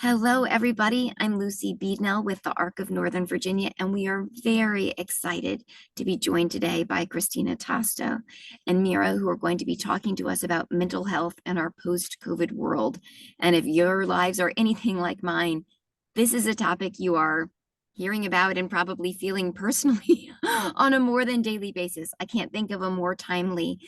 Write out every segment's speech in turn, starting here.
Hello, everybody. I'm Lucy Beadnell with the Arc of Northern Virginia, and we are very excited to be joined today by Christina Tasto and Mira, who are going to be talking to us about mental health and our post-COVID world. And if your lives are anything like mine, this is a topic you are hearing about and probably feeling personally on a more than daily basis. I can't think of a more timely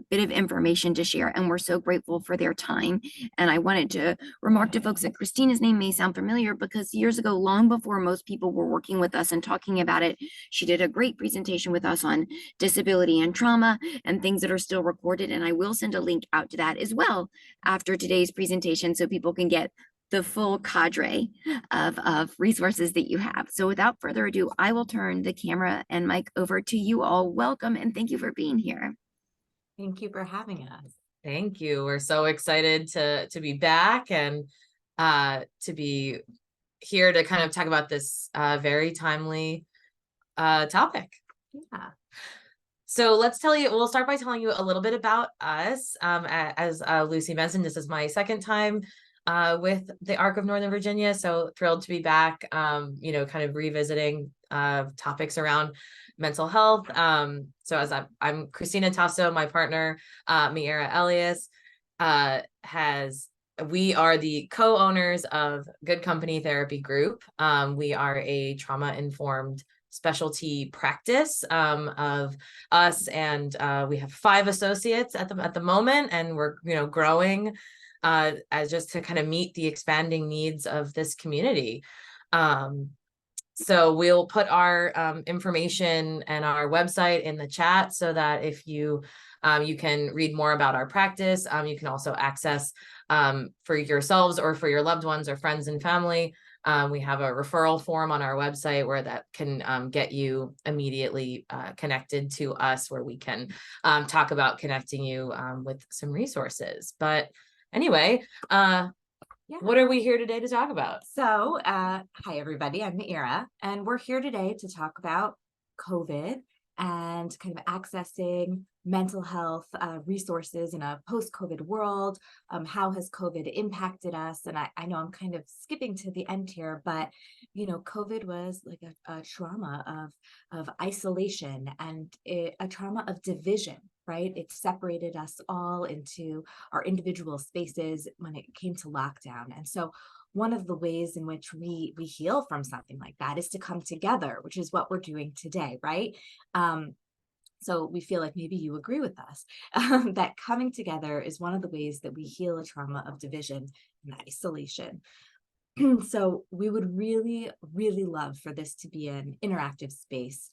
bit of information to share, and we're so grateful for their time. And I wanted to remark to folks that Christina's name may sound familiar because years ago, long before most people were working with us and talking about it, she did a great presentation with us on disability and trauma and things that are still recorded. And I will send a link out to that as well after today's presentation so people can get the full cadre of resources that you have. So without further ado, I will turn the camera and mic over to you all. Welcome and thank you for being here. Thank you for having us. Thank you. We're so excited to be back and to be here to kind of talk about this very timely topic. Yeah. So we'll start by telling you a little bit about us. As Lucy mentioned, this is my second time with the Arc of Northern Virginia. So thrilled to be back, kind of revisiting topics around mental health. So as I'm Christina Tasso, my partner, Miera Elias, we are the co-owners of Good Company Therapy Group. We are a trauma-informed specialty practice of us, and we have 5 associates at the moment, and we're growing as just to kind of meet the expanding needs of this community. So we'll put our information and our website in the chat so that if you can read more about our practice, you can also access for yourselves or for your loved ones or friends and family. We have a referral form on our website where that can get you immediately connected to us, where we can talk about connecting you with some resources. But anyway, what are we here today to talk about? So, hi everybody, I'm Miera, and we're here today to talk about COVID and kind of accessing mental health resources in a post-COVID world. How has COVID impacted us? And I know I'm kind of skipping to the end here, but COVID was like a trauma of isolation and a trauma of division, right? It separated us all into our individual spaces when it came to lockdown. And so one of the ways in which we heal from something like that is to come together, which is what we're doing today, right? So we feel like maybe you agree with us that coming together is one of the ways that we heal a trauma of division and isolation. So we would really, really love for this to be an interactive space.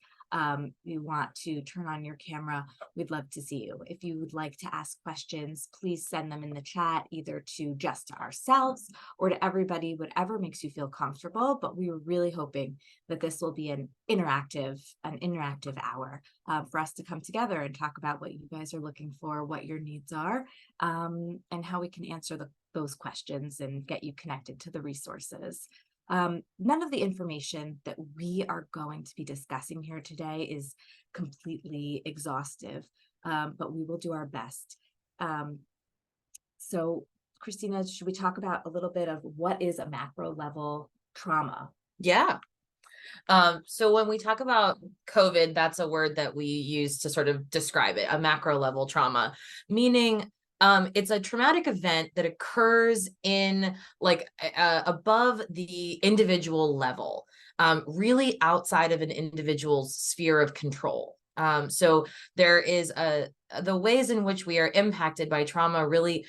You want to turn on your camera, we'd love to see you. If you would like to ask questions, please send them in the chat, either to just ourselves or to everybody, whatever makes you feel comfortable. But we were really hoping that this will be an interactive hour for us to come together and talk about what you guys are looking for, what your needs are, and how we can answer those questions and get you connected to the resources. None of the information that we are going to be discussing here today is completely exhaustive, but we will do our best. So, Christina, should we talk about a little bit of what is a macro level trauma? Yeah. So when we talk about COVID, that's a word that we use to sort of describe it, a macro level trauma, meaning it's a traumatic event that occurs in like above the individual level, really outside of an individual's sphere of control. So there is the ways in which we are impacted by trauma really,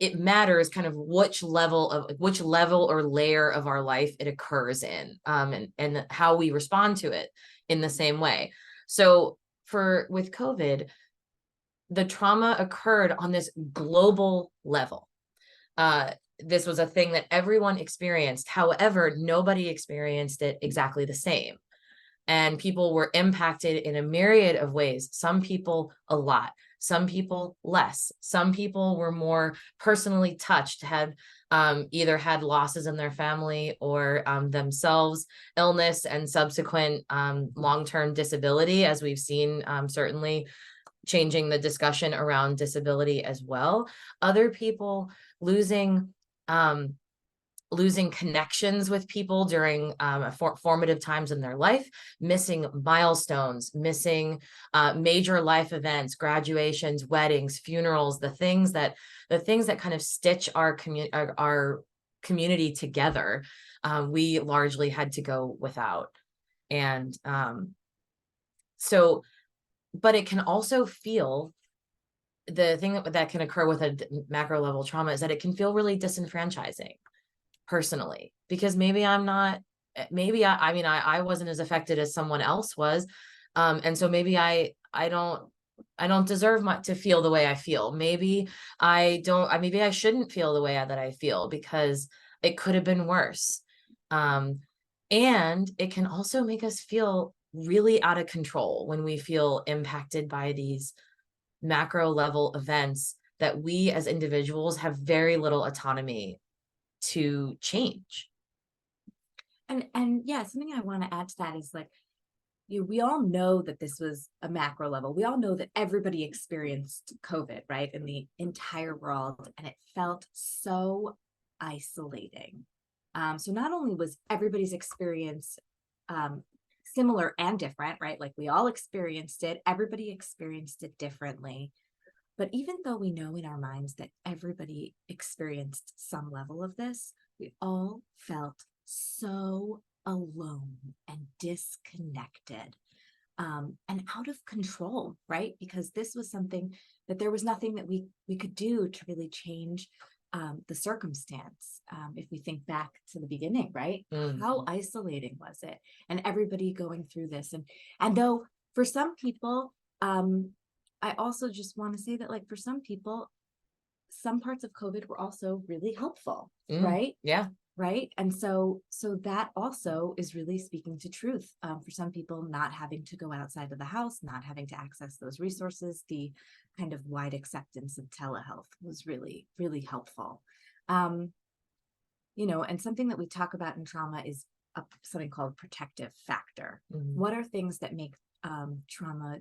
it matters kind of which level or layer of our life it occurs in, and how we respond to it in the same way. So with COVID, the trauma occurred on this global level. This was a thing that everyone experienced. However, nobody experienced it exactly the same. And people were impacted in a myriad of ways. Some people a lot, some people less. Some people were more personally touched, had either had losses in their family or themselves, illness and subsequent long-term disability, as we've seen, certainly changing the discussion around disability as well. Other people losing losing connections with people during formative times in their life, missing milestones, missing major life events, graduations, weddings, funerals, the things that kind of stitch our community together. We largely had to go without. And so, but it can also feel, the thing that can occur with a macro level trauma is that it can feel really disenfranchising personally, because maybe I'm not, maybe I mean, I wasn't as affected as someone else was. And so maybe I don't deserve to feel the way I feel. Maybe maybe I shouldn't feel the way that I feel, because it could have been worse. And it can also make us feel really out of control when we feel impacted by these macro level events that we as individuals have very little autonomy to change. And yeah, something I want to add to that is like, we all know that this was a macro level. We all know that everybody experienced COVID, right, in the entire world, and it felt so isolating. So not only was everybody's experience similar and different, right? Like we all experienced it, everybody experienced it differently. But even though we know in our minds that everybody experienced some level of this, we all felt so alone and disconnected, and out of control, right? Because this was something that there was nothing that we could do to really change the circumstance. If we think back to the beginning, right? How isolating was it? And everybody going through this. And though for some people, I also just want to say that, like, for some people, some parts of COVID were also really helpful, right? Yeah. Right. And so that also is really speaking to truth. For some people, not having to go outside of the house, not having to access those resources, the kind of wide acceptance of telehealth was really, really helpful. And something that we talk about in trauma is something called protective factor. What are things that make trauma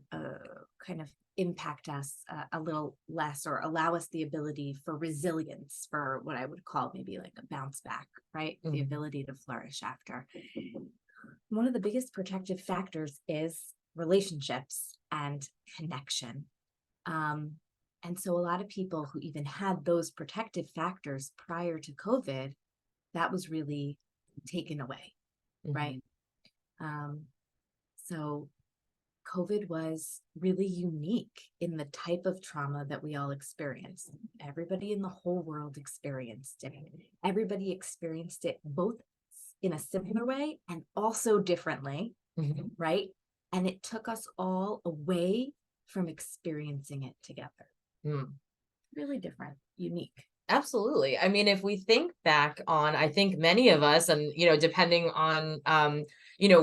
kind of impact us a little less, or allow us the ability for resilience, for what I would call maybe like a bounce back, right? The ability to flourish after. One of the biggest protective factors is relationships and connection. And so a lot of people who even had those protective factors prior to COVID, that was really taken away, right? So COVID was really unique in the type of trauma that we all experienced. Everybody in the whole world experienced it. Everybody experienced it both in a similar way and also differently, right? And it took us all away from experiencing it together. Really different, unique. Absolutely. I mean, if we think back on, I think many of us, and depending on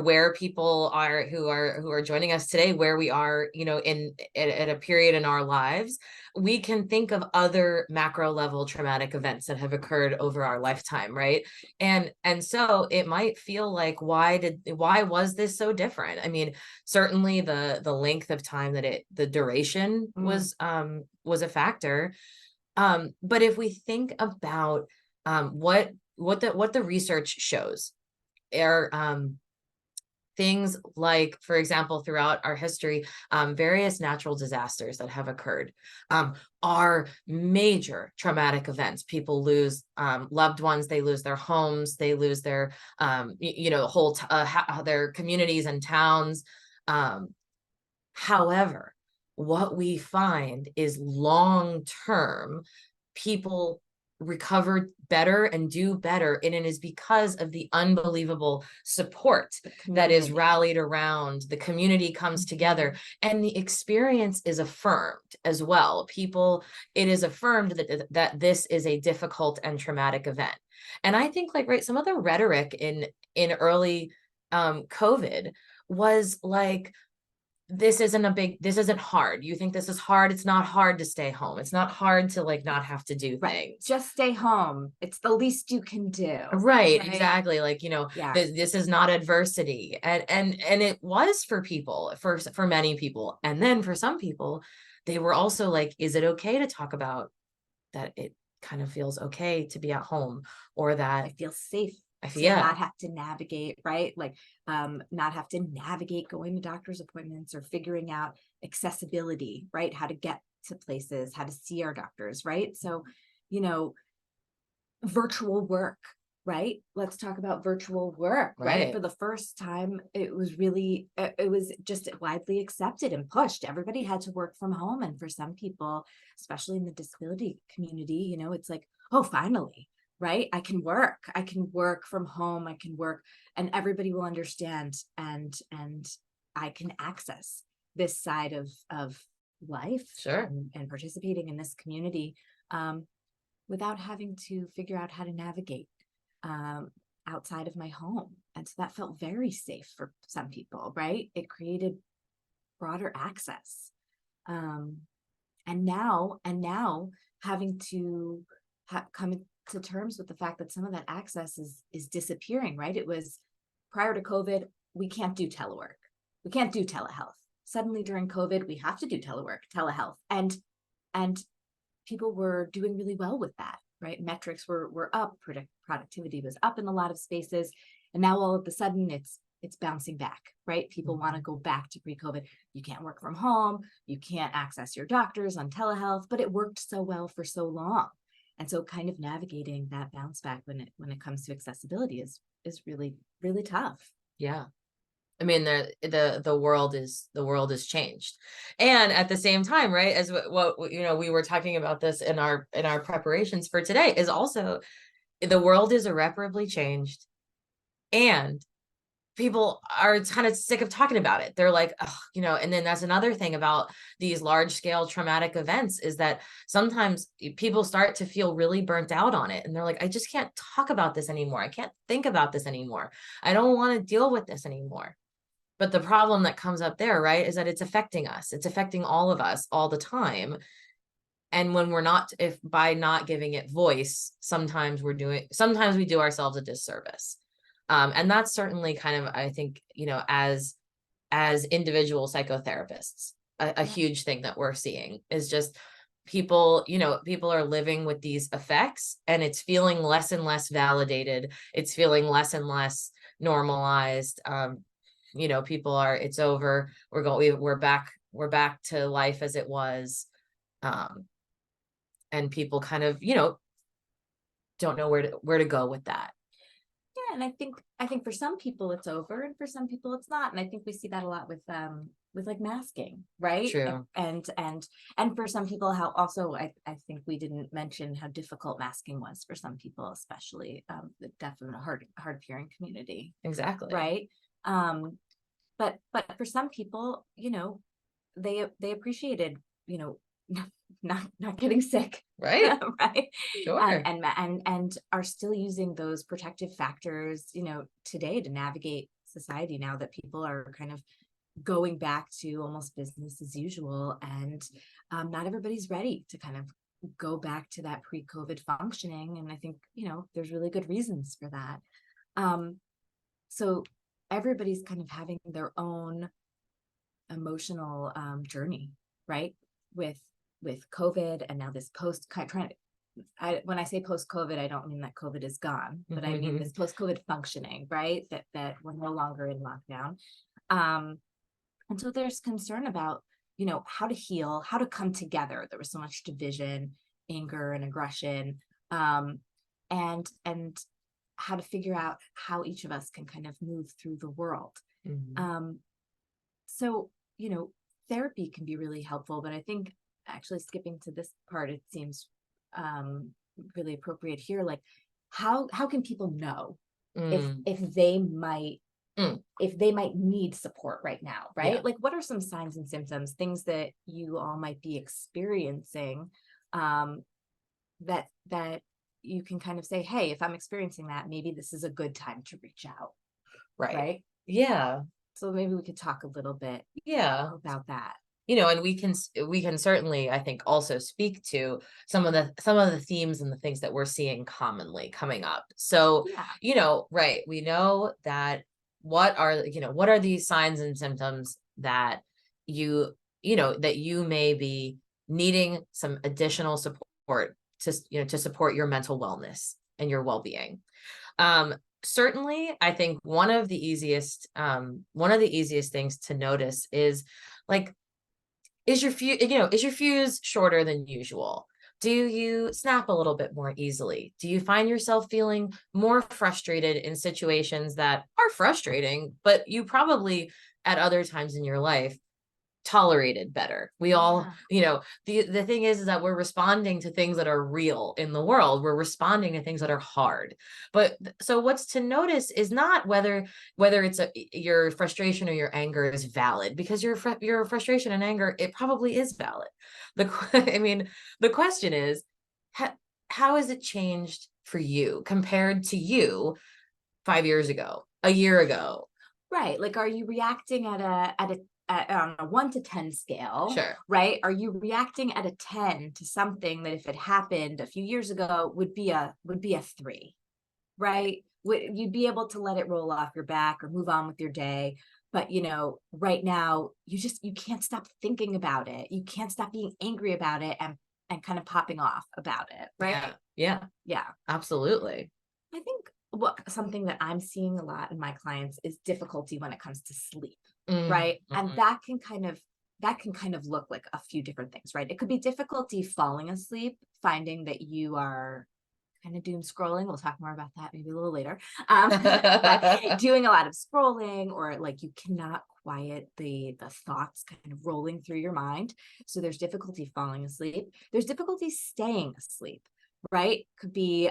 where people are who are joining us today, where we are, at a period in our lives, we can think of other macro level traumatic events that have occurred over our lifetime, right? And so it might feel like, why was this so different? I mean, certainly the length of time that the duration was a factor. But if we think about what the research shows are things like, for example, throughout our history, various natural disasters that have occurred are major traumatic events. People lose loved ones, they lose their homes, they lose their their communities and towns. However, what we find is long-term people recover better and do better, and it is because of the unbelievable support that is rallied around. The community comes together, and the experience is affirmed as well. It is affirmed that this is a difficult and traumatic event. And I think, like, right, some of the rhetoric in early COVID was like, this isn't hard. You think this is hard? It's not hard to stay home. It's not hard to, like, not have to do things. Just stay home. It's the least you can do. Right. Exactly. Like, this is not adversity. And it was for people, for many people. And then for some people, they were also like, is it okay to talk about that kind of feels okay to be at home, or that I feel safe I feel, to yeah, not have to navigate, right? Like, not have to navigate going to doctor's appointments or figuring out accessibility, right? How to get to places, how to see our doctors, right? So, you know, virtual work, right? Let's talk about virtual work, right? right. For the first time, it was really, it was just widely accepted and pushed. Everybody had to work from home. And for some people, especially in the disability community, you know, it's like, oh, finally, right? I can work from home. I can work, and everybody will understand, and I can access this side of life, Sure. and participating in this community. Without having to figure out how to navigate um, outside of my home. And so that felt very safe for some people, right? It created broader access. Um, and now having to come to terms with the fact that some of that access is disappearing, right? It was prior to COVID, we can't do telework. We can't do telehealth. Suddenly during COVID, we have to do telehealth. And people were doing really well with that, right? Metrics were up, productivity was up in a lot of spaces, and now all of a sudden it's bouncing back, right? People want to go back to pre-COVID. You can't work from home, you can't access your doctors on telehealth, but it worked so well for so long. And so kind of navigating that bounce back when it comes to accessibility is really, really tough. Yeah. I mean, the world is changed, and at the same time, right, as what you know, we were talking about this in our preparations for today, is also the world is irreparably changed, and people are kind of sick of talking about it. They're like, oh, you know, and then that's another thing about these large scale traumatic events, is that sometimes people start to feel really burnt out on it, and they're like, I just can't talk about this anymore. I can't think about this anymore. I don't want to deal with this anymore. But the problem that comes up there, right, is that it's affecting us. It's affecting all of us all the time. And when we're not, if by not giving it voice, sometimes we do ourselves a disservice. And that's certainly kind of, I think, you know, as individual psychotherapists, a huge thing that we're seeing is just people, you know, people are living with these effects, and it's feeling less and less validated. It's feeling less and less normalized. You know, people are, it's over, we're back to life as it was. And people kind of, you know, don't know where to go with that. Yeah, and I think for some people it's over, and for some people it's not. And I think we see that a lot with like masking, right? True. And for some people, how also I think we didn't mention how difficult masking was for some people, especially the deaf and hard of hearing community, Exactly. right? But for some people, you know, they appreciated, you know, not getting sick, Right. right? Sure. And are still using those protective factors, you know, today to navigate society, now that people are kind of going back to almost business as usual. And not everybody's ready to kind of go back to that pre-COVID functioning. And I think, you know, there's really good reasons for that. So everybody's kind of having their own emotional journey, right? With COVID, and now this when I say post-COVID, I don't mean that COVID is gone, but I mean this post-COVID functioning, right? That we're no longer in lockdown. And so there's concern about, you know, how to heal, how to come together. There was so much division, anger, and aggression, and how to figure out how each of us can kind of move through the world. So, you know, therapy can be really helpful, but I think actually skipping to this part, it seems really appropriate here. Like, how can people know if they might need support right now, right? Yeah. Like, what are some signs and symptoms, things that you all might be experiencing, that you can kind of say, hey, if I'm experiencing that, maybe this is a good time to reach out, right? Yeah. So maybe we could talk a little bit about that. You know, and we can certainly, I think, also speak to some of the themes and the things that we're seeing commonly coming up. So, you know, right, we know that what are these signs and symptoms that you know that you may be needing some additional support to support your mental wellness and your well-being. Certainly, I think one of the easiest things to notice is like, is your fuse shorter than usual? Do you snap a little bit more easily? Do you find yourself feeling more frustrated in situations that are frustrating, but you probably at other times in your life tolerated better? We all, the thing is that we're responding to things that are real in the world. We're responding to things that are hard. But so what's to notice is not whether it's your frustration or your anger is valid, because your frustration and anger, it probably is valid. I mean, the question is, how has it changed for you compared to you 5 years ago, a year ago? Right. Like, are you reacting on a 1 to 10 scale? Sure. Right? Are you reacting at a 10 to something that, if it happened a few years ago, would be a 3? Right? You'd be able to let it roll off your back or move on with your day. But right now, you can't stop thinking about it. You can't stop being angry about it and kind of popping off about it. Right? Yeah. Yeah. Absolutely. I think something that I'm seeing a lot in my clients is difficulty when it comes to sleep. Right. And that can kind of look like a few different things, right? It could be difficulty falling asleep, finding that you are kind of doom scrolling. We'll talk more about that maybe a little later. But doing a lot of scrolling, or like you cannot quiet the thoughts kind of rolling through your mind. So there's difficulty falling asleep. There's difficulty staying asleep, right? Could be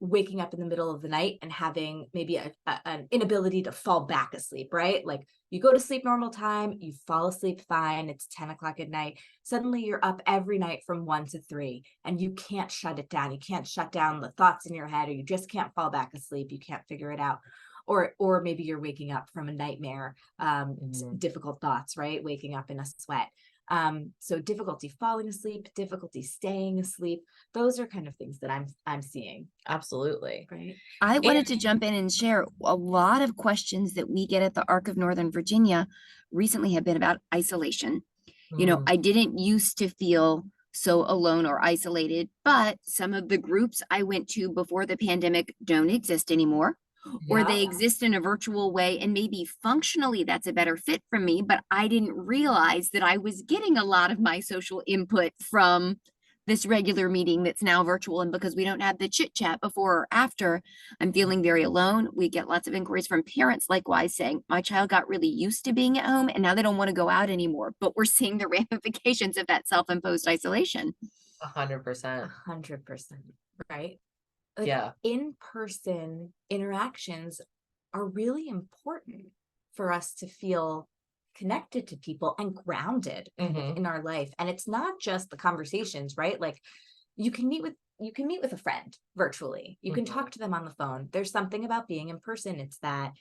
waking up in the middle of the night and having maybe an inability to fall back asleep, right? Like, you go to sleep normal time, you fall asleep fine, it's 10 o'clock at night. Suddenly you're up every night from 1 to 3 and you can't shut it down. You can't shut down the thoughts in your head, or you just can't fall back asleep. You can't figure it out. Or maybe you're waking up from a nightmare, difficult thoughts, right? Waking up in a sweat. So difficulty falling asleep, difficulty staying asleep. Those are kind of things that I'm seeing. Absolutely. Right. I wanted to jump in and share a lot of questions that we get at the ARC of Northern Virginia recently have been about isolation. I didn't used to feel so alone or isolated, but some of the groups I went to before the pandemic don't exist anymore, or they exist in a virtual way, and maybe functionally that's a better fit for me, but I didn't realize that I was getting a lot of my social input from this regular meeting that's now virtual. And because we don't have the chit chat before or after, I'm feeling very alone. We get lots of inquiries from parents likewise saying, my child got really used to being at home and now they don't want to go out anymore. But we're seeing the ramifications of that self-imposed isolation. 100%. 100%. Right. Like, Yeah. in-person interactions are really important for us to feel connected to people and grounded kind of in our life. And it's not just the conversations, right? Like, you can meet with a friend virtually. You can talk to them on the phone. There's something about being in person. It's that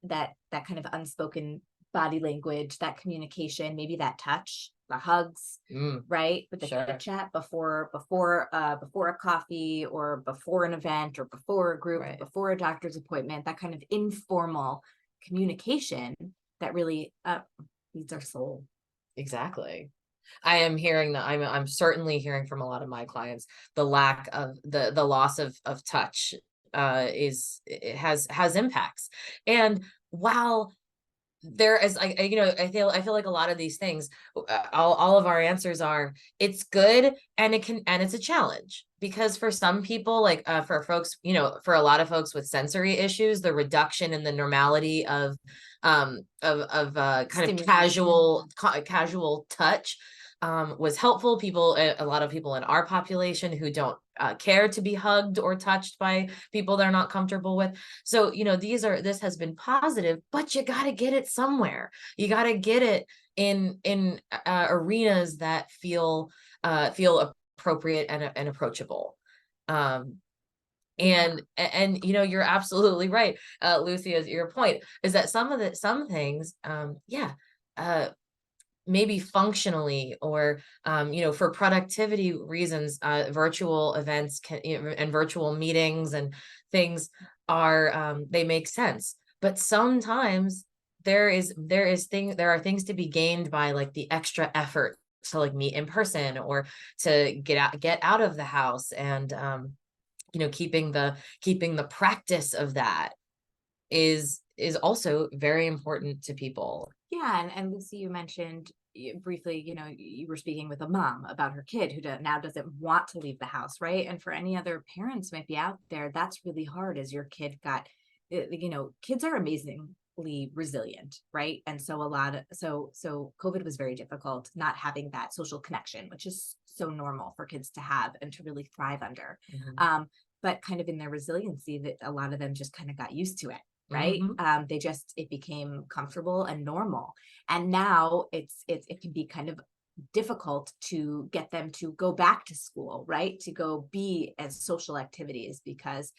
kind of unspoken body language, that communication, maybe that touch, the hugs, right? But the chit chat before a coffee, or before an event, or before a group, before a doctor's appointment, that kind of informal communication that really feeds our soul. Exactly. I am hearing that. I'm certainly hearing from a lot of my clients the lack of the loss of touch it has impacts. And while there is, I feel like a lot of these things, all of our answers are, it's good and it's a challenge, because for some people, like for folks, for a lot of folks with sensory issues, the reduction in the normality of kind of casual touch was helpful. A lot of people in our population who don't care to be hugged or touched by people they're not comfortable with. So, this has been positive, but you got to get it somewhere. You got to get it in arenas that feel appropriate and approachable. And you're absolutely right, Lucy, as your point is that some things, maybe functionally, or for productivity reasons, virtual events and virtual meetings and things are they make sense. But sometimes there are things to be gained by, like, the extra effort like meet in person or to get out of the house. And keeping the practice of that is also very important to people. Yeah, and Lucy, you mentioned briefly, you were speaking with a mom about her kid who now doesn't want to leave the house, right? And for any other parents might be out there, that's really hard as your kid got, kids are amazingly resilient, right? And so so COVID was very difficult, not having that social connection, which is so normal for kids to have and to really thrive under. But kind of in their resiliency, that a lot of them just kind of got used to it, right? It became comfortable and normal. And now it can be kind of difficult to get them to go back to school, right? To go be as social activities because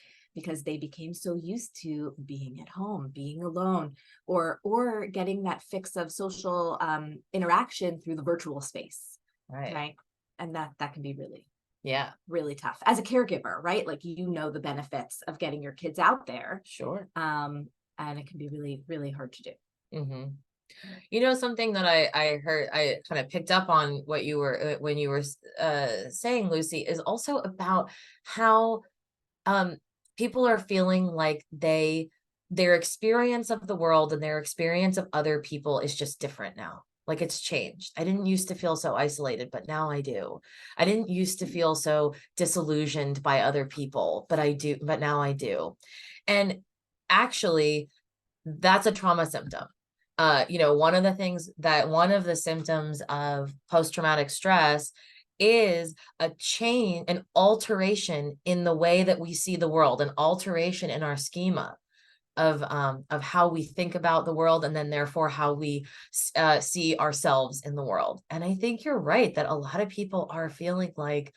they became so used to being at home, being alone, or getting that fix of social interaction through the virtual space. Right. And that can be really tough as a caregiver, right? Like, the benefits of getting your kids out there. Sure. And it can be really, really hard to do. Something that I heard, I kind of picked up on what you were when you were saying, Lucy, is also about how people are feeling like their experience of the world and their experience of other people is just different now. Like, it's changed. I didn't used to feel so isolated, but now I do. I didn't used to feel so disillusioned by other people, but now I do. And actually, that's a trauma symptom. One of the symptoms of post-traumatic stress is a change, an alteration in the way that we see the world, an alteration in our schema of how we think about the world, and then therefore how we see ourselves in the world. And I think you're right that a lot of people are feeling like,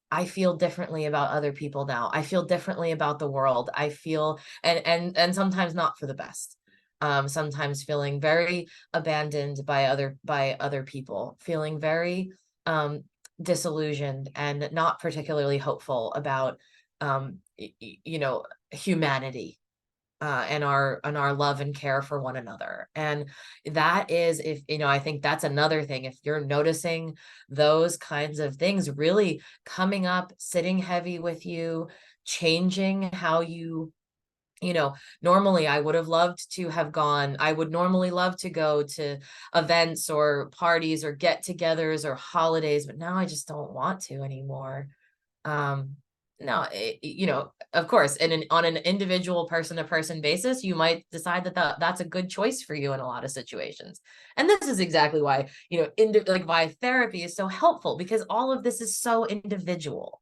I feel differently about other people now. I feel differently about the world. I feel, and sometimes not for the best. Sometimes feeling very abandoned by other people, feeling very disillusioned and not particularly hopeful about humanity, and our love and care for one another. And that is, if I think that's another thing, if you're noticing those kinds of things really coming up, sitting heavy with you, changing how normally I would normally love to go to events or parties or get-togethers or holidays, but now I just don't want to anymore. No, of course, on an individual person-to-person basis, you might decide that's a good choice for you in a lot of situations. And this is exactly why, why therapy is so helpful, because all of this is so individual.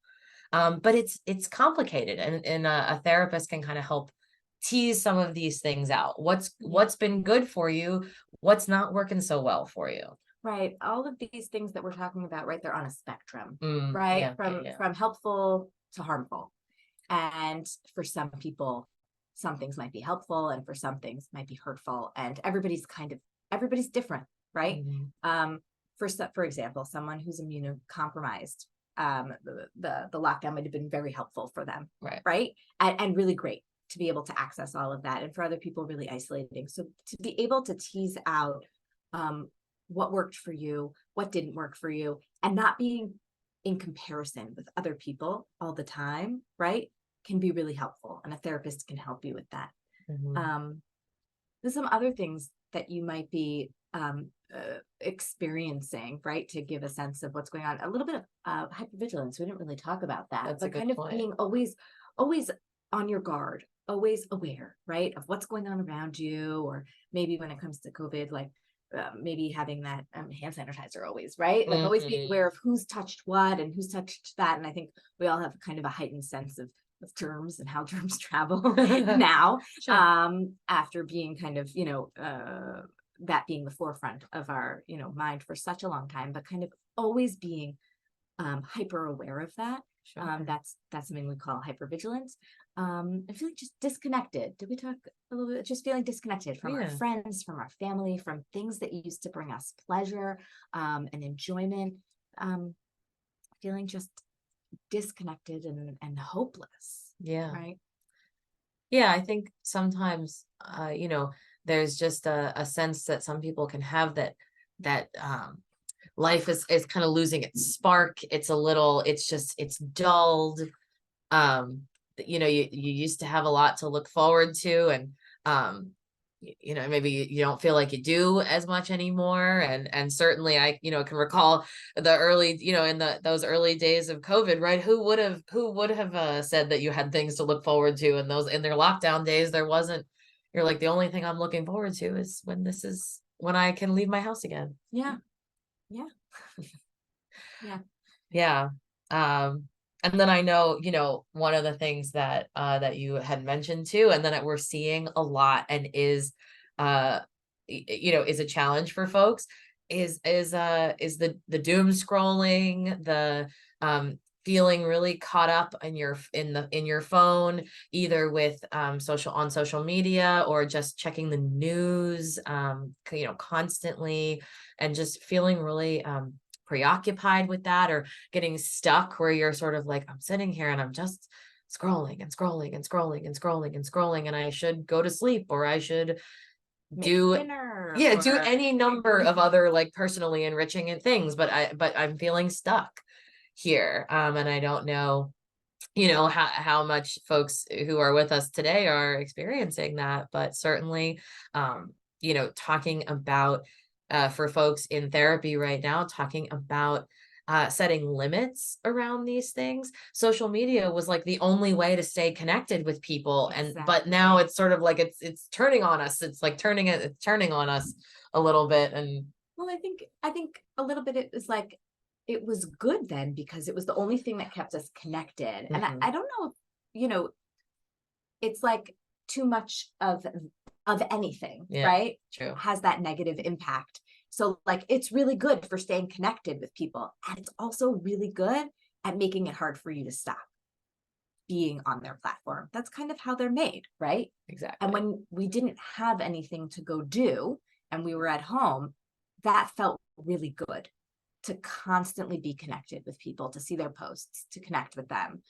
But it's complicated, and a therapist can kind of help tease some of these things out. What's been good for you, what's not working so well for you. Right. All of these things that we're talking about, right, they're on a spectrum, right? From helpful to harmful. And for some people, some things might be helpful, and for some things might be hurtful. And everybody's different, right? For example, someone who's immunocompromised, the lockdown might have been very helpful for them, right? And really great to be able to access all of that. And for other people, really isolating. So to be able to tease out what worked for you, what didn't work for you, and not being in comparison with other people all the time, right, can be really helpful. And a therapist can help you with that. There's some other things that you might be experiencing, right, to give a sense of what's going on. A little bit of hypervigilance. We didn't really talk about that. That's but a good kind of point. Being always on your guard, always aware, right, of what's going on around you. Or maybe when it comes to COVID, like maybe having that hand sanitizer always, right? Like always being aware of who's touched what and who's touched that. And I think we all have kind of a heightened sense of germs and how germs travel now. Sure. After being kind of, that being the forefront of our, mind for such a long time, but kind of always being hyper aware of that. Sure. That's something we call hypervigilance. I feel like just disconnected. Did we talk a little bit? Just feeling disconnected from our friends, from our family, from things that used to bring us pleasure and enjoyment. Feeling just disconnected and hopeless. Yeah. Right. Yeah, I think sometimes, there's just a sense that some people can have that life is kind of losing its spark. It's a little, it's dulled. You used to have a lot to look forward to, and maybe you don't feel like you do as much anymore. And certainly I can recall the early, in those early days of COVID, right? Who would have said that you had things to look forward to in their lockdown days? There wasn't. You're like, the only thing I'm looking forward to is when I can leave my house again. Yeah. Yeah. Yeah. Yeah. And then I know, one of the things that you had mentioned too, and then that we're seeing a lot and is is a challenge for folks is the doom scrolling, the feeling really caught up in your phone, either with social media, or just checking the news constantly, and just feeling really preoccupied with that, or getting stuck where you're sort of like, I'm sitting here and I'm just scrolling and scrolling and scrolling and scrolling and scrolling, and I should go to sleep, or I should Make do dinner, do or any number of other like personally enriching and things, but I'm feeling stuck here. And I don't know how much folks who are with us today are experiencing that, but certainly talking about for folks in therapy right now, talking about setting limits around these things. Social media was like the only way to stay connected with people, but now it's sort of like it's turning on us. It's like turning on us a little bit. And well, I think a little bit it was like, it was good then because it was the only thing that kept us connected. And I don't know if, it's like too much of anything, Yeah, right? true. Has that negative impact. So like, it's really good for staying connected with people. And it's also really good at making it hard for you to stop being on their platform. That's kind of how they're made, right? Exactly. And when we didn't have anything to go do and we were at home, that felt really good, to constantly be connected with people, to see their posts, to connect with them.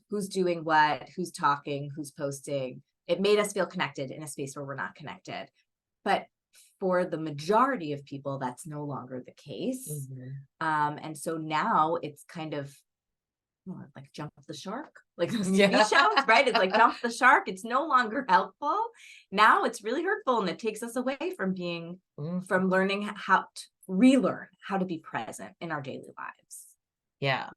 Who's doing what, who's talking, who's posting. It made us feel connected in a space where we're not connected. But for the majority of people, that's no longer the case. And so now it's kind of like jump the shark, like those TV shows, right? It's like jump the shark. It's no longer helpful. Now it's really hurtful, and it takes us away from being, from learning how to relearn how to be present in our daily lives. Yeah.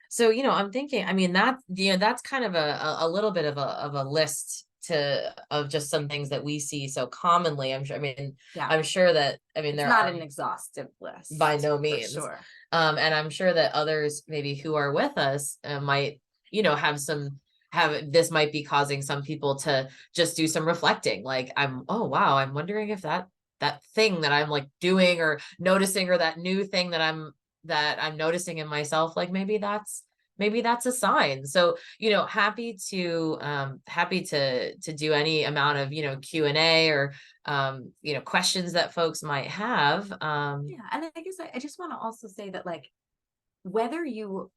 So, I'm thinking, I mean, that's kind of a little bit of a list of just some things that we see so commonly. I'm sure that, It's there not are an exhaustive list by no means. sure. And I'm sure that others maybe who are with us might, this might be causing some people to just do some reflecting. Like, oh, wow, I'm wondering if that thing that I'm like doing or noticing, or that new thing that I'm noticing in myself, like maybe that's a sign. So, happy to do any amount of, Q&A, or, questions that folks might have. Yeah. And I guess I just want to also say that, like, whether you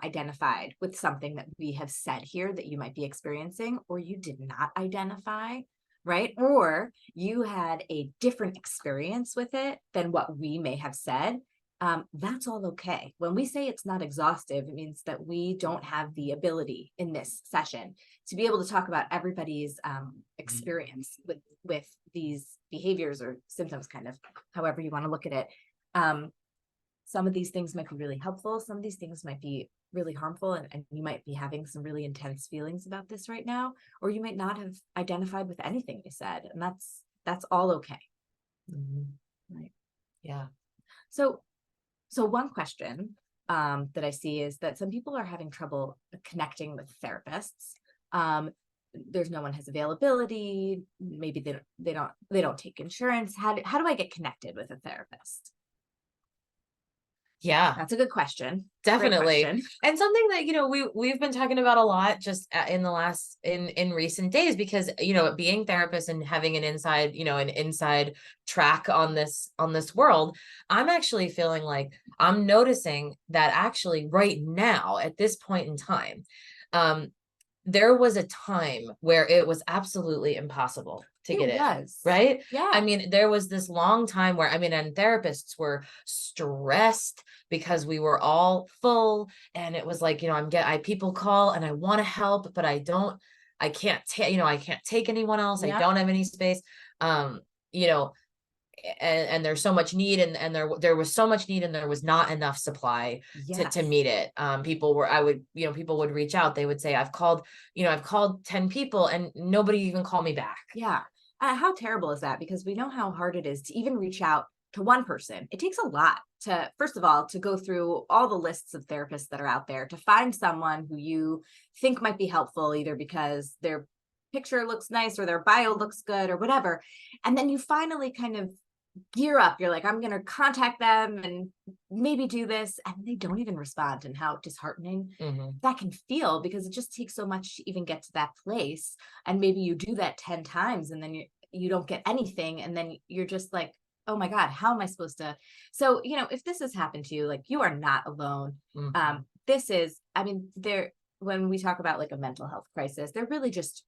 identified with something that we have said here that you might be experiencing, or you did not identify, right? Or you had a different experience with it than what we may have said, that's all okay. When we say it's not exhaustive, it means that we don't have the ability in this session to be able to talk about everybody's experience with these behaviors or symptoms, kind of however you want to look at it. Some of these things might be really helpful. Some of these things might be really harmful, and you might be having some really intense feelings about this right now, or you might not have identified with anything you said, and that's all okay. Right. Yeah. So one question that I see is that some people are having trouble connecting with therapists. There's no one has availability. Maybe they don't take insurance. How do I get connected with a therapist? Yeah, that's a good question. Definitely. Question. And something that, we've been talking about a lot just in recent days, because, being therapists and having an inside track on this world, I'm actually feeling like I'm noticing that actually right now at this point in time, there was a time where it was absolutely impossible to It get in, was. right? Yeah. I mean, there was this long time where, I mean, and therapists were stressed because we were all full, and it was like, you know, people call and I want to help, but I can't take, you know, I can't take anyone else. I Yep. don't have any space. You know, and there's so much need, and there was so much need, and there was not enough supply Yes. to meet it. People would reach out. They would say, I've called 10 people and nobody even called me back. Yeah. How terrible is that? Because we know how hard it is to even reach out to one person. It takes a lot to, first of all, to go through all the lists of therapists that are out there, to find someone who you think might be helpful, either because their picture looks nice or their bio looks good or whatever. And then you finally kind of gear up. You're like, I'm going to contact them and maybe do this. And they don't even respond, and how disheartening that can feel, because it just takes so much to even get to that place. And maybe you do that 10 times and then you don't get anything. And then you're just like, oh my God, how am I supposed to? So, you know, if this has happened to you, like, you are not alone. This is, I mean, when we talk about like a mental health crisis, they're really just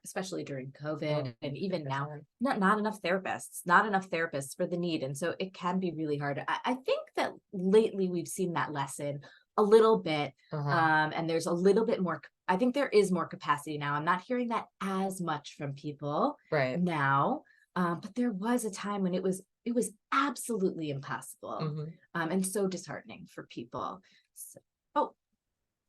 especially during COVID, and even now, not enough therapists for the need. And so it can be really hard. I think that lately we've seen that lesson a little bit. And there's a little bit more, I think there is more capacity now. I'm not hearing that as much from people now. But there was a time when it was absolutely impossible, and so disheartening for people. So,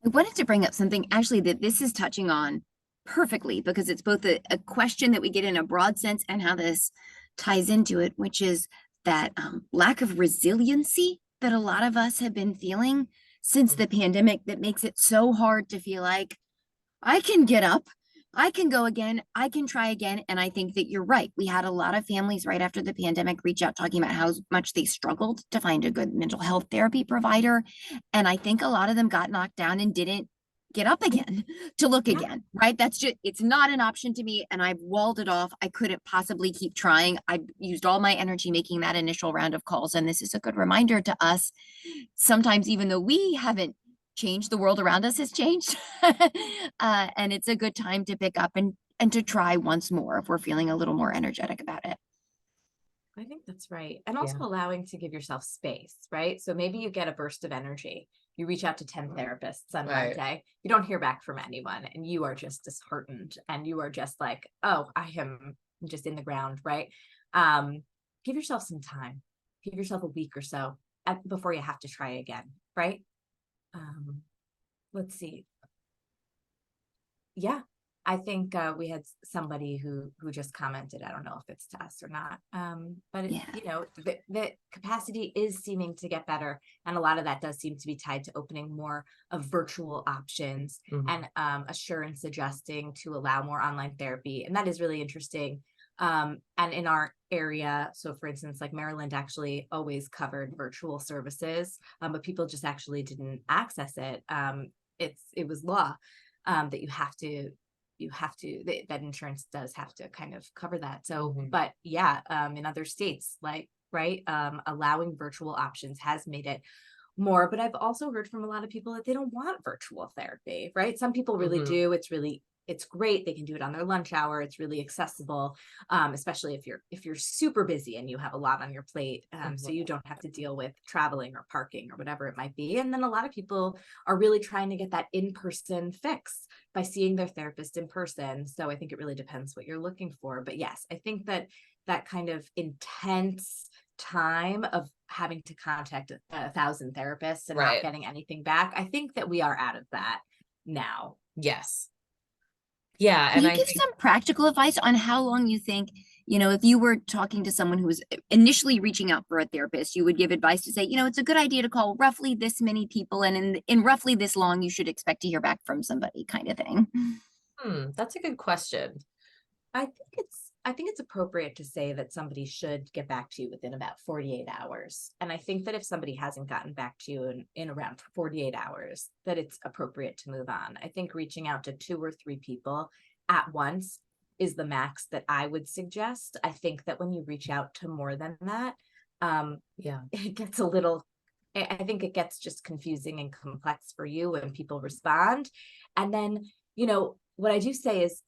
I wanted to bring up something actually that this is touching on perfectly, because it's both a question that we get in a broad sense and how this ties into it, which is that lack of resiliency that a lot of us have been feeling since the pandemic, that makes it so hard to feel like I can get up, I can go again, I can try again. And I think that you're right. We had a lot of families right after the pandemic reach out talking about how much they struggled to find a good mental health therapy provider. And I think a lot of them got knocked down and didn't get up again to look again, right? That's just, it's not an option to me. And I've walled it off. I couldn't possibly keep trying. I used all my energy making that initial round of calls. And this is a good reminder to us. Sometimes, even though we haven't changed, the world around us has changed. And it's a good time to pick up and to try once more if we're feeling a little more energetic about it. I think that's right. And also allowing to give yourself space, right? So maybe you get a burst of energy. You reach out to 10 therapists on Monday. You don't hear back from anyone, and you are just disheartened, and you are just like, oh, I am just in the ground, right? Give yourself some time. Give yourself a week or so before you have to try again, right? Let's see. Yeah. I think we had somebody who just commented. I don't know if it's to us or not, but you know, the capacity is seeming to get better, and a lot of that does seem to be tied to opening more of virtual options, and assurance adjusting to allow more online therapy, and that is really interesting. And in our area, so for instance, like Maryland actually always covered virtual services, but people just actually didn't access it. It was law that that insurance does have to kind of cover that. So, but yeah, in other states, like, allowing virtual options has made it more. But I've also heard from a lot of people that they don't want virtual therapy, right? Some people really do. It's great. They can do it on their lunch hour. It's really accessible, especially if you're super busy and you have a lot on your plate. So you don't have to deal with traveling or parking or whatever it might be. And then a lot of people are really trying to get that in-person fix by seeing their therapist in person. So I think it really depends what you're looking for. But yes, I think that kind of intense time of having to contact 1,000 therapists and not getting anything back, I think that we are out of that now. Yes. Yeah. Can you give some practical advice on how long you think, you know, if you were talking to someone who was initially reaching out for a therapist, you would give advice to say, you know, it's a good idea to call roughly this many people, and in roughly this long, you should expect to hear back from somebody, kind of thing. That's a good question. I think it's appropriate to say that somebody should get back to you within about 48 hours. And I think that if somebody hasn't gotten back to you in around 48 hours, that it's appropriate to move on. I think reaching out to 2 or 3 people at once is the max that I would suggest. I think that when you reach out to more than that, it gets I think it gets just confusing and complex for you when people respond. And then, you know, what I do say is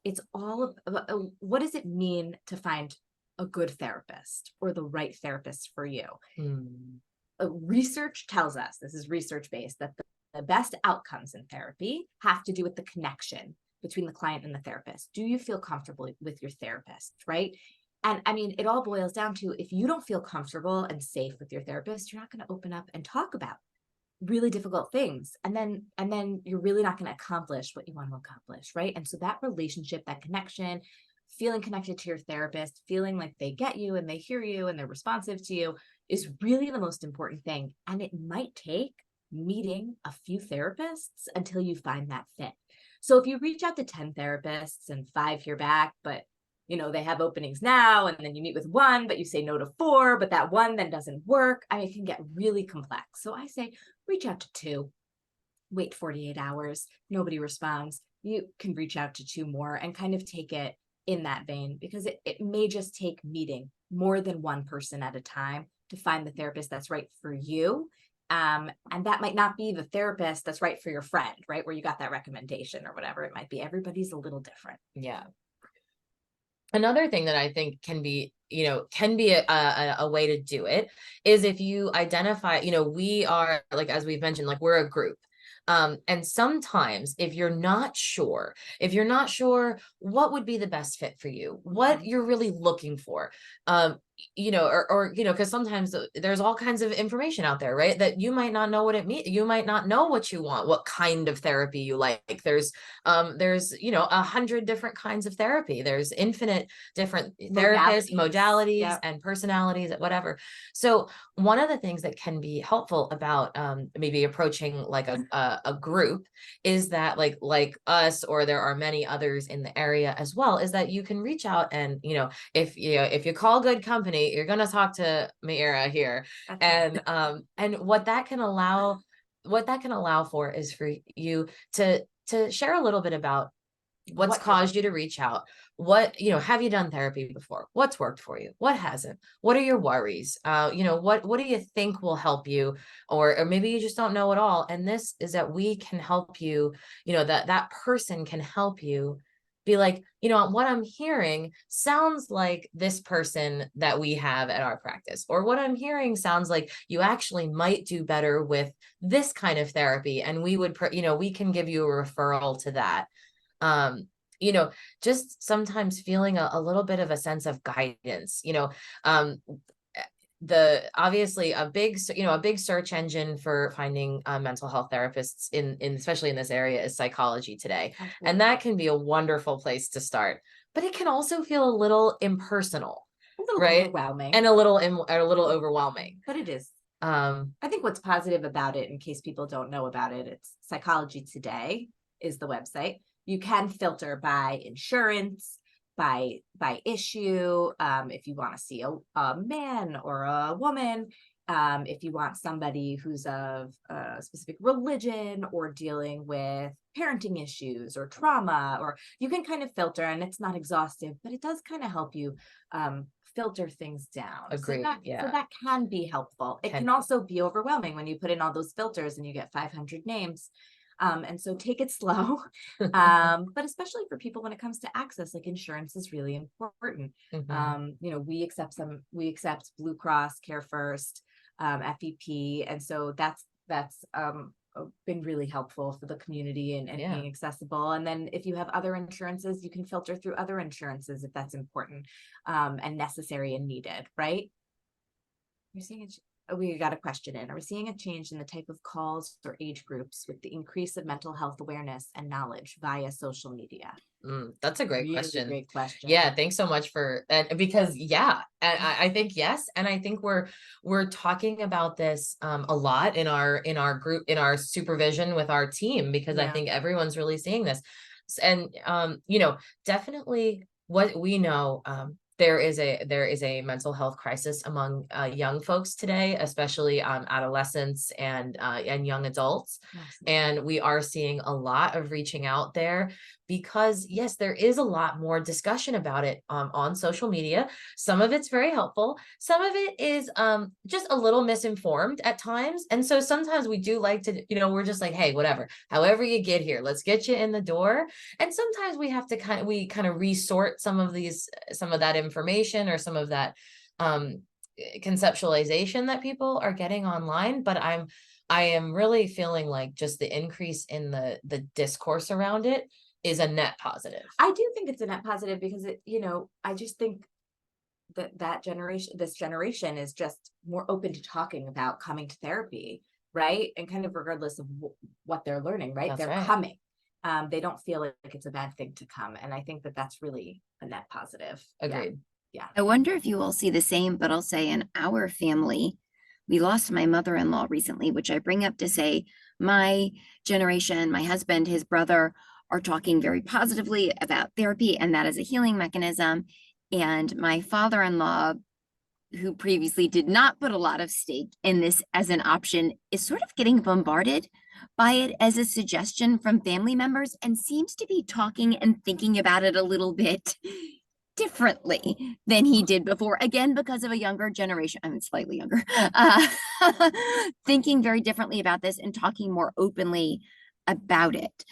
it's all about what does it mean to find a good therapist or the right therapist for you? Research tells us, this is research based, that the best outcomes in therapy have to do with the connection between the client and the therapist. Do you feel comfortable with your therapist, right? And I mean, it all boils down to, if you don't feel comfortable and safe with your therapist, you're not going to open up and talk about really difficult things, and then you're really not going to accomplish what you want to accomplish, right? And so that relationship, that connection, feeling connected to your therapist, feeling like they get you and they hear you and they're responsive to you, is really the most important thing. And it might take meeting a few therapists until you find that fit. So if you reach out to 10 therapists and 5 hear back, but they have openings now, and then you meet with one, but you say no to 4, but that one then doesn't work. I mean, it can get really complex. So I say, reach out to 2, wait 48 hours. Nobody responds. You can reach out to 2 more and kind of take it in that vein, because it may just take meeting more than one person at a time to find the therapist that's right for you. And that might not be the therapist that's right for your friend, right? Where you got that recommendation or whatever it might be. Everybody's a little different. Yeah. Another thing that I think can be a way to do it is if you identify, we are, like, as we've mentioned, like, we're a group. And sometimes if you're not sure what would be the best fit for you, what you're really looking for, because sometimes there's all kinds of information out there, right? That you might not know what it means. You might not know what you want, what kind of therapy you like. There's 100 different kinds of therapy. There's infinite different therapists, modalities, Yep. and personalities, whatever. So one of the things that can be helpful about maybe approaching like a group is that like us, or there are many others in the area as well, is that you can reach out and, if you call good company, you're going to talk to Meira here. And what that can allow for is for you to share a little bit about what's caused you to reach out. What, have you done therapy before? What's worked for you? What hasn't? What are your worries? What do you think will help you? Or maybe you just don't know at all. And this is that we can help you, that person can help you be like, what I'm hearing sounds like this person that we have at our practice, or what I'm hearing sounds like you actually might do better with this kind of therapy. And we would, we can give you a referral to that. um just sometimes feeling a little bit of a sense of guidance. The obviously a big search engine for finding mental health therapists in especially in this area is Psychology Today. Absolutely. And that can be a wonderful place to start, but it can also feel a little impersonal, a little right? overwhelming, And a little overwhelming. but it is. I think what's positive about it, in case people don't know about it, it's Psychology Today is the website. You can filter by insurance, by issue. If you want to see a man or a woman, if you want somebody who's of a specific religion or dealing with parenting issues or trauma, or you can kind of filter, and it's not exhaustive, but it does kind of help you filter things down. Agree. So that can be helpful. It can also be overwhelming when you put in all those filters and you get 500 names. And so take it slow. But especially for people when it comes to access, like insurance is really important. We accept Blue Cross, Care First, FEP. And so that's been really helpful for the community and being accessible. And then if you have other insurances, you can filter through other insurances if that's important and necessary and needed, right? You're seeing it. We got a question in. Are we seeing a change in the type of calls or age groups with the increase of mental health awareness and knowledge via social media? That's a great Really question. Great question. Yeah, thanks so much for that. Because and I think yes, and I think we're talking about this a lot in our group, in our supervision with our team, because I think everyone's really seeing this. And definitely what we know, there is a mental health crisis among young folks today, especially adolescents and young adults. Absolutely. And we are seeing a lot of reaching out there because, yes, there is a lot more discussion about it on social media. Some of it's very helpful. Some of it is just a little misinformed at times. And so sometimes we do like to, we're just like, hey, whatever, however you get here, let's get you in the door. And sometimes we have to kind of resort some of that information or some of that conceptualization that people are getting online. But I am really feeling like just the increase in the discourse around it is a net positive. I do think it's a net positive because I just think this generation is just more open to talking about coming to therapy, right? And kind of regardless of what they're learning, right? That's They're right. coming. They don't feel like it's a bad thing to come. And I think that's really a net positive. Agreed. Yeah. I wonder if you all see the same, but I'll say in our family, we lost my mother-in-law recently, which I bring up to say my generation, my husband, his brother are talking very positively about therapy and that is a healing mechanism. And my father-in-law, who previously did not put a lot of stake in this as an option, is sort of getting bombarded by it as a suggestion from family members and seems to be talking and thinking about it a little bit differently than he did before, again because of a younger generation. I mean, slightly younger, thinking very differently about this and talking more openly about it,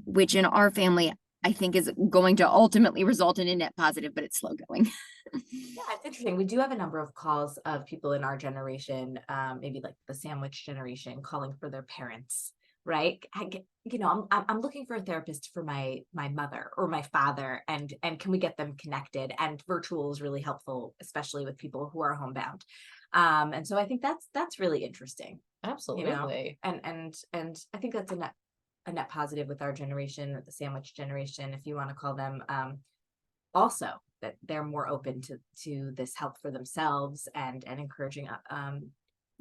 which in our family I think is going to ultimately result in a net positive, but it's slow going. Yeah, it's interesting. We do have a number of calls of people in our generation, maybe like the sandwich generation, calling for their parents, right? I'm looking for a therapist for my mother or my father, and can we get them connected? And virtual is really helpful, especially with people who are homebound. And so I think that's really interesting. Absolutely. And I think that's a net positive with our generation, the sandwich generation, if you want to call them. Also that they're more open to this help for themselves and encouraging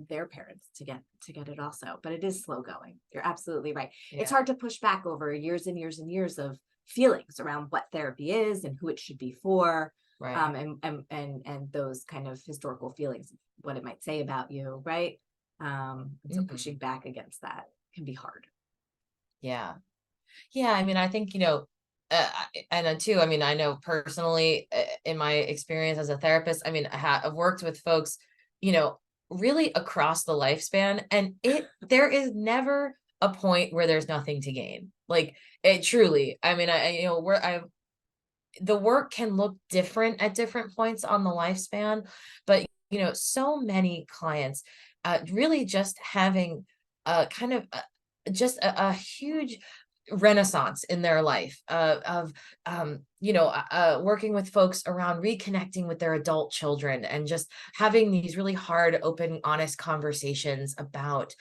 their parents to get it also. But it is slow going. You're absolutely right. It's hard to push back over years and years and years of feelings around what therapy is and who it should be for. Right. And those kind of historical feelings, what it might say about you, right? And so pushing back against that can be hard. Yeah. Yeah. I mean, I think, and then too, I mean, I know personally in my experience as a therapist, I mean, I've worked with folks, really across the lifespan, and there is never a point where there's nothing to gain. Like it truly, I mean, the work can look different at different points on the lifespan, but so many clients really just having kind of a huge renaissance in their life of working with folks around reconnecting with their adult children and just having these really hard, open, honest conversations about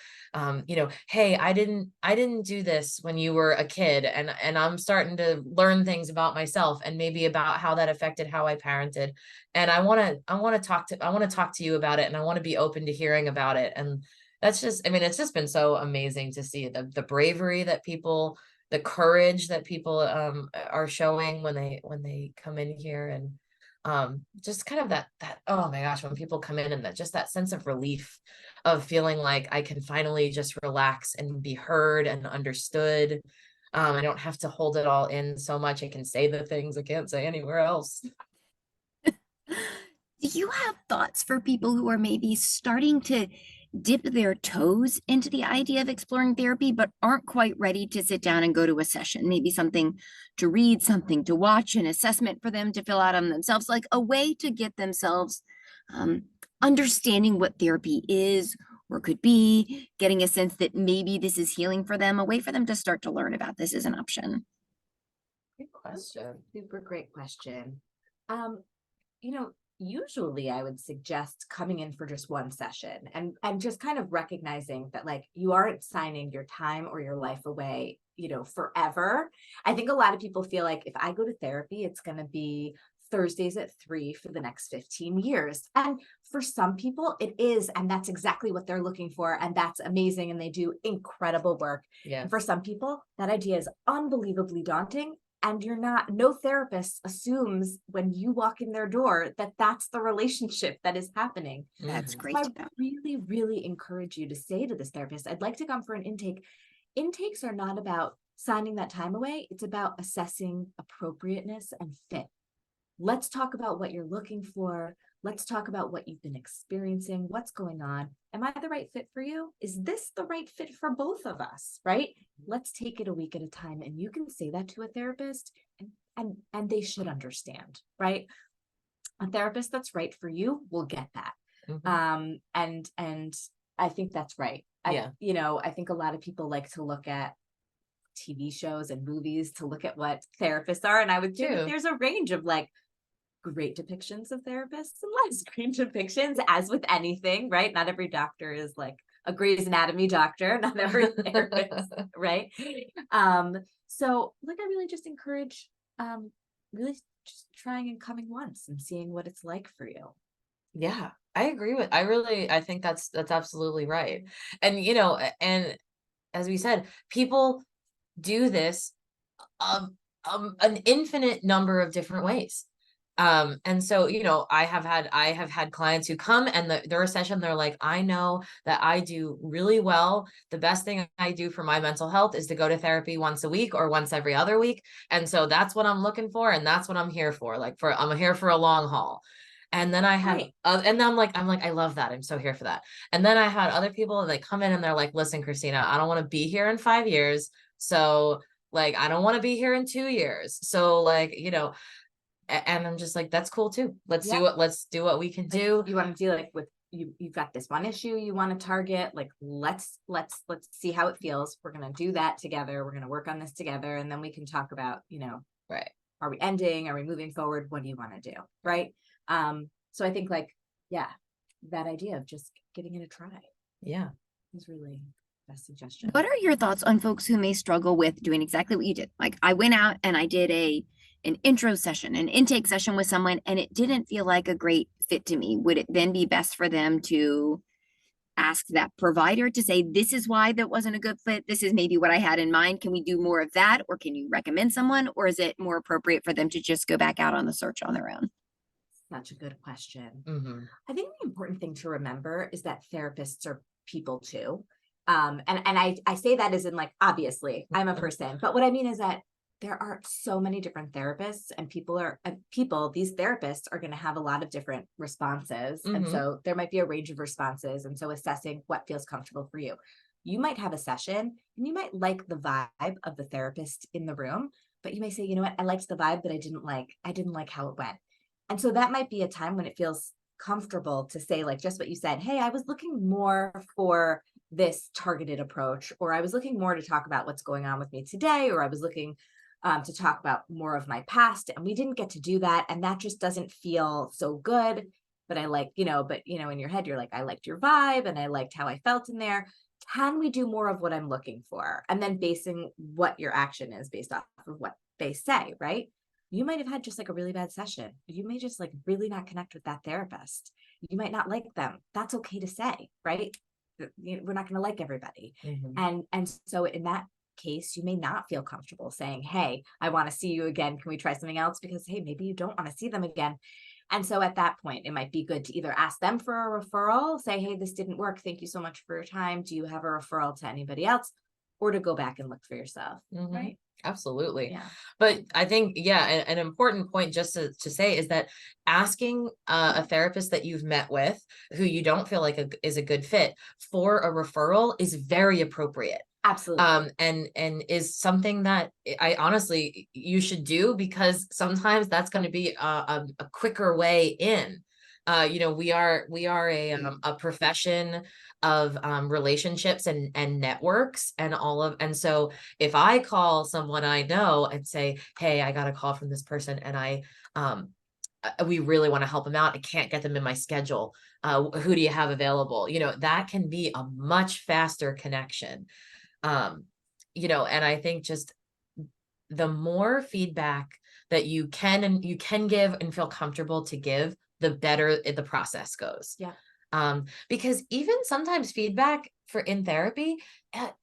hey, I didn't do this when you were a kid, and I'm starting to learn things about myself and maybe about how that affected how I parented, and I want to talk to you about it, and I want to be open to hearing about it. And that's just, I mean, it's just been so amazing to see the bravery that people, the courage that people are showing when they come in here, and just kind of that oh my gosh, when people come in and that sense of relief of feeling like I can finally just relax and be heard and understood. I don't have to hold it all in so much. I can say the things I can't say anywhere else. Do you have thoughts for people who are maybe starting to dip their toes into the idea of exploring therapy, but aren't quite ready to sit down and go to a session? Maybe something to read, something to watch, an assessment for them to fill out on themselves, like a way to get themselves understanding what therapy is or could be, getting a sense that maybe this is healing for them, a way for them to start to learn about this as an option. Good question. Super great question. You know, usually I would suggest coming in for just one session and just kind of recognizing that like you aren't signing your time or your life away, forever. I think a lot of people feel like if I go to therapy, it's going to be Thursdays at 3 for the next 15 years. And for some people it is, and that's exactly what they're looking for. And that's amazing. And they do incredible work. Yeah. And for some people, that idea is unbelievably daunting And no therapist assumes when you walk in their door that that's the relationship that is happening. That's Mhm. great I to know. really, really encourage you to say to this therapist, I'd like to come for an intake. Intakes are not about signing that time away. It's about assessing appropriateness and fit. Let's talk about what you're looking for. Let's talk about what you've been experiencing, what's going on. Am I the right fit for you? Is this the right fit for both of us? Right? Let's take it a week at a time. And you can say that to a therapist, and they should understand, right? A therapist that's right for you will get that. Mhm. And I think that's right. Yeah. I think a lot of people like to look at TV shows and movies to look at what therapists are. And I would say that Too. there's a range of like great depictions of therapists and less great depictions, as with anything, right? Not every doctor is like a Grey's Anatomy doctor, not every therapist, right? So like I really just encourage really just trying and coming once and seeing what it's like for you. Yeah, I think that's absolutely right. And and as we said, people do this an infinite number of different ways. And so, I have had clients who come and their session, they're like, I know that I do really well. The best thing I do for my mental health is to go to therapy once a week or once every other week. And so that's what I'm looking for. And that's what I'm here for. I'm here for a long haul. And then I had, Right. and then I love that. I'm so here for that. And then I had other people, and they come in and they're like, listen, Christina, I don't want to be here in 5 years. So I don't want to be here in 2 years. So and I'm just like, that's cool too. Yeah. Let's do what we can do. You want to do like with you've got this one issue you want to target. Like let's see how it feels. We're gonna do that together. We're gonna work on this together, and then we can talk about, Right. are we ending? Are we moving forward? What do you want to do? Right. So I think yeah, that idea of just giving it a try Yeah. is really the best suggestion. What are your thoughts on folks who may struggle with doing exactly what you did? Like I went out and I did an intro session, an intake session with someone, and it didn't feel like a great fit to me. Would it then be best for them to ask that provider to say, this is why that wasn't a good fit? This is maybe what I had in mind. Can we do more of that? Or can you recommend someone? Or is it more appropriate for them to just go back out on the search on their own? Such a good question. Mm-hmm. I think the important thing to remember is that therapists are people too. And I say that as in like, obviously I'm a person, but what I mean is that there are so many different therapists, and these therapists are going to have a lot of different responses. And Mm-hmm. so there might be a range of responses. And so assessing what feels comfortable for you. You might have a session and you might like the vibe of the therapist in the room, but you may say, you know what, I liked the vibe, but I didn't like how it went. And so that might be a time when it feels comfortable to say, like just what you said, hey, I was looking more for this targeted approach, or I was looking more to talk about what's going on with me today, or I was looking to talk about more of my past, and we didn't get to do that. And that just doesn't feel so good. But in your head, you're like, I liked your vibe and I liked how I felt in there. Can we do more of what I'm looking for? And then basing what your action is based off of what they say, right? You might have had just like a really bad session. You may just like really not connect with that therapist. You might not like them. That's okay to say, right? We're not going to like everybody. Mm-hmm. And so in that case, you may not feel comfortable saying, hey, I want to see you again. Can we try something else? Because, hey, maybe you don't want to see them again. And so at that point, it might be good to either ask them for a referral, say, hey, this didn't work. Thank you so much for your time. Do you have a referral to anybody else? Or to go back and look for yourself, Mm-hmm. right? Absolutely. Yeah. But I think, yeah, an important point just to say is that asking a therapist that you've met with who you don't feel like is a good fit for a referral is very appropriate. Absolutely. And is something that I honestly you should do, because sometimes that's going to be a quicker way in. We are a profession of relationships and networks and so if I call someone I know and say, hey, I got a call from this person and we really want to help them out, I can't get them in my schedule, who do you have available? That can be a much faster connection. And I think just the more feedback that you can give and feel comfortable to give, the better the process goes. Yeah. Because even sometimes feedback for in therapy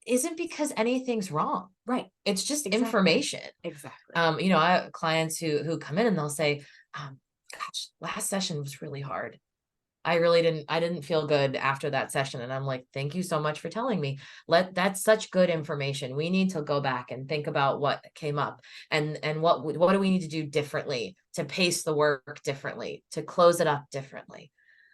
isn't because anything's wrong. Right. It's just Exactly. information. Exactly. I have clients who come in and they'll say, gosh, last session was really hard. I didn't feel good after that session. And I'm like, thank you so much for telling me. That's such good information. We need to go back and think about what came up and what do we need to do differently to pace the work differently, to close it up differently.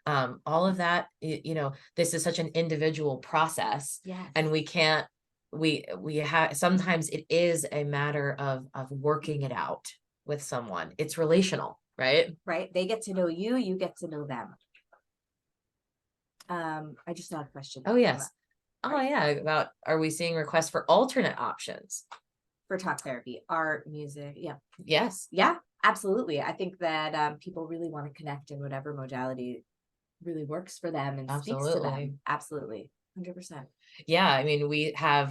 All of that, this is such an individual process, Yes. and we have, sometimes it is a matter of working it out with someone. It's relational, right? Right. They get to know you, you get to know them. I just had a question. Oh, yes. Oh, Right. yeah. About, are we seeing requests for alternate options? For talk therapy, art, music. Yeah. Yes. Yeah, absolutely. I think that people really want to connect in whatever modality really works for them and speaks to Absolutely. them. Absolutely. 100%. Yeah. I mean, we have,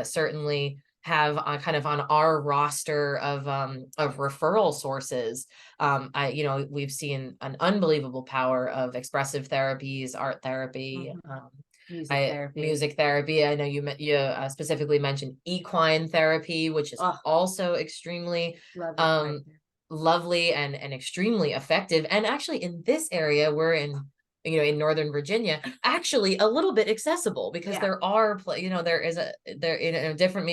certainly have kind of on our roster of referral sources. We've seen an unbelievable power of expressive therapies, art therapy, Music therapy. music therapy. I know you specifically mentioned equine therapy, which is also extremely Love equine therapy. lovely and extremely effective. And actually, in this area, we're in Northern Virginia, actually a little bit accessible, because Yeah. there are there in a different,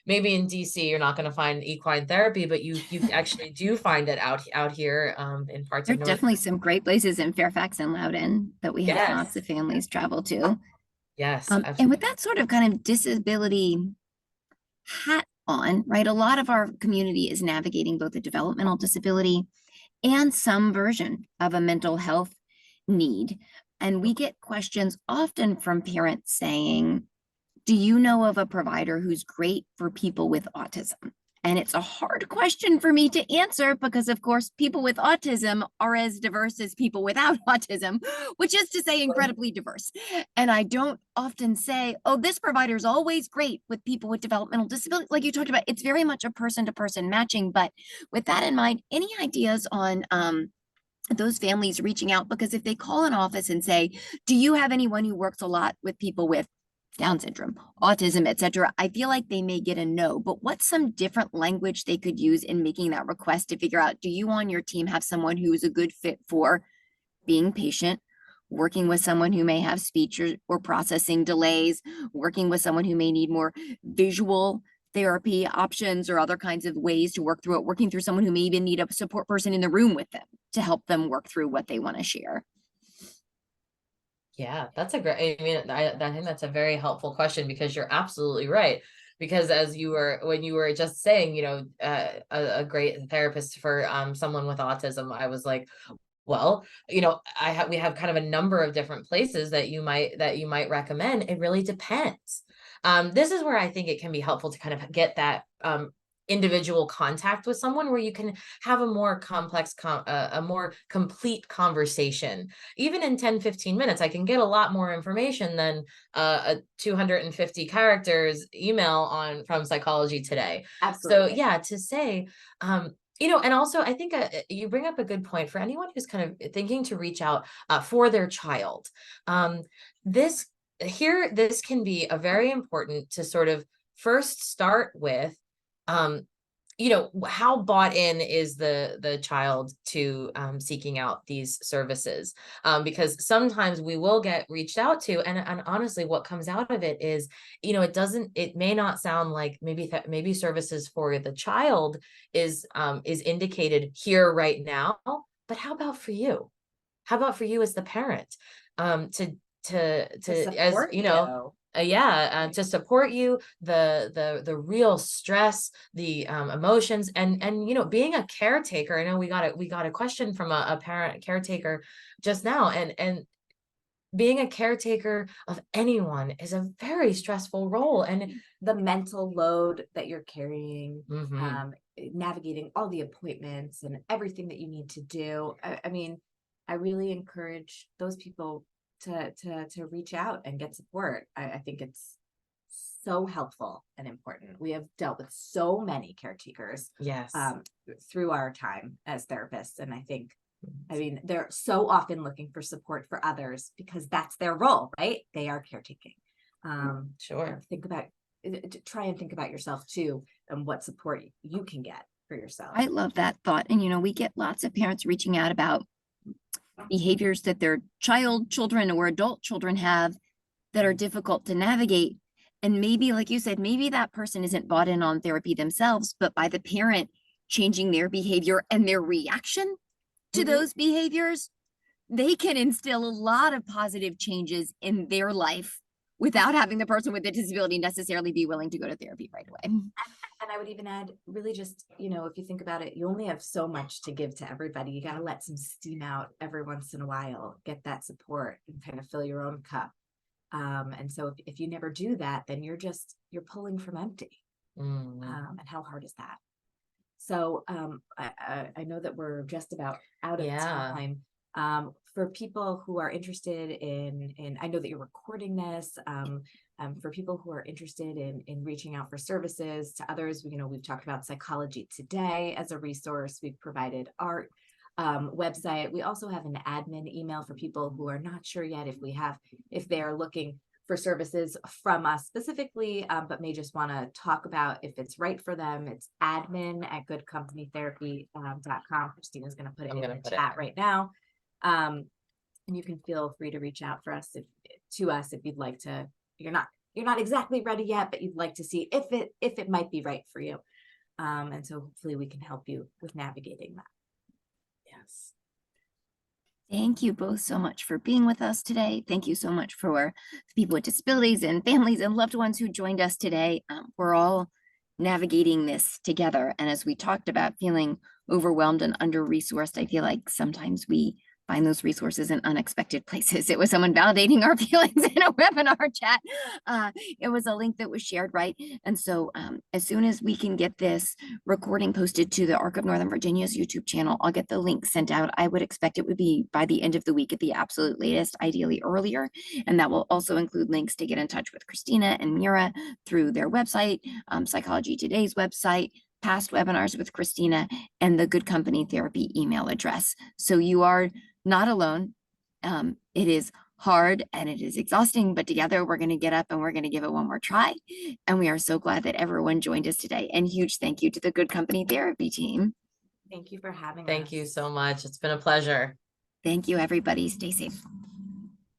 maybe in DC you're not going to find equine therapy, but you actually do find it out here in parts There of are North. definitely some great places in Fairfax and Loudoun that we have Yes. lots of families travel to. Yes, And absolutely. with that sort of kind of disability hat on, right? A lot of our community is navigating both a developmental disability and some version of a mental health need. And we get questions often from parents saying, do you know of a provider who's great for people with autism? And it's a hard question for me to answer because, of course, people with autism are as diverse as people without autism, which is to say, incredibly diverse. And I don't often say, oh, this provider is always great with people with developmental disabilities. Like you talked about, it's very much a person to person matching. But with that in mind, any ideas on those families reaching out? Because if they call an office and say, do you have anyone who works a lot with people with Down syndrome, autism, etc., I feel like they may get a no. But what's some different language they could use in making that request to figure out, do you on your team have someone who is a good fit for being patient, working with someone who may have speech or processing delays, working with someone who may need more visual therapy options or other kinds of ways to work through it, working through someone who may even need a support person in the room with them to help them work through what they want to share? Yeah, that's a great, I mean, I think that's a very helpful question, because you're absolutely right. Because when you were just saying, a great therapist for someone with autism, I was like, well, we have kind of a number of different places that you might recommend. It really depends. This is where I think it can be helpful to kind of get that individual contact with someone, where you can have a more complex a more complete conversation. Even in 10-15 minutes, I can get a lot more information than a 250 characters email on from Psychology Today. Absolutely. So yeah, to say, and also I think you bring up a good point for anyone who's kind of thinking to reach out for their child. This can be a very important to sort of first start with, how bought in is the child to seeking out these services, because sometimes we will get reached out to, and honestly, what comes out of it is, it may not sound like maybe services for the child is indicated here right now, but how about for you? How about for you as the parent, to as support you. To support you, the real stress, the emotions, and being a caretaker. I know we got a question from a parent caretaker just now, and being a caretaker of anyone is a very stressful role, and The mental load that you're carrying, Mhm. navigating all the appointments and everything that you need to do. I mean, I really encourage those people to reach out and get support. I think it's so helpful and important. We have dealt with so many caretakers Yes. through our time as therapists, and I think I mean, they're so often looking for support for others because that's their role, right? They are caretaking. Sure. Try and think about yourself too, and what support you can get for yourself. I love that thought. And, we get lots of parents reaching out about behaviors that their children or adult children have that are difficult to navigate. And maybe, like you said, maybe that person isn't bought in on therapy themselves, but by the parent changing their behavior and their reaction to Mhm. those behaviors, they can instill a lot of positive changes in their life without having the person with the disability necessarily be willing to go to therapy right away. And I would even add, really just, if you think about it, you only have so much to give to everybody. You got to let some steam out every once in a while, get that support and kind of fill your own cup. And so if you never do that, then you're pulling from empty. And how hard is that? So I know that we're just about out of time. For people who are interested in, I know that you're recording this. For people who are interested in reaching out for services to others, we've talked about Psychology Today as a resource. We've provided our website. We also have an admin email for people who are not sure yet if they are looking for services from us specifically, but may just want to talk about if it's right for them. It's admin@goodcompanytherapy.com. Christina's going to put it in the chat right now. And you can feel free to reach out to us if you'd like to. You're not exactly ready yet, but you'd like to see if it might be right for you. And so hopefully we can help you with navigating that. Yes. Thank you both so much for being with us today. Thank you so much for people with disabilities and families and loved ones who joined us today. We're all navigating this together. And as we talked about feeling overwhelmed and under-resourced, I feel like sometimes we find those resources in unexpected places. It was someone validating our feelings in a webinar chat. It was a link that was shared, right? And so as soon as we can get this recording posted to the ARC of Northern Virginia's YouTube channel, I'll get the link sent out. I would expect it would be by the end of the week at the absolute latest, ideally earlier. And that will also include links to get in touch with Christina and Mira through their website, Psychology Today's website, past webinars with Christina, and the Good Company Therapy email address. So you are not alone. It is hard and it is exhausting, but together we're going to get up and we're going to give it one more try. And we are so glad that everyone joined us today. And huge thank you to the Good Company Therapy team. Thank you for having us. Thank you so much. It's been a pleasure. Thank you, everybody. Stay safe.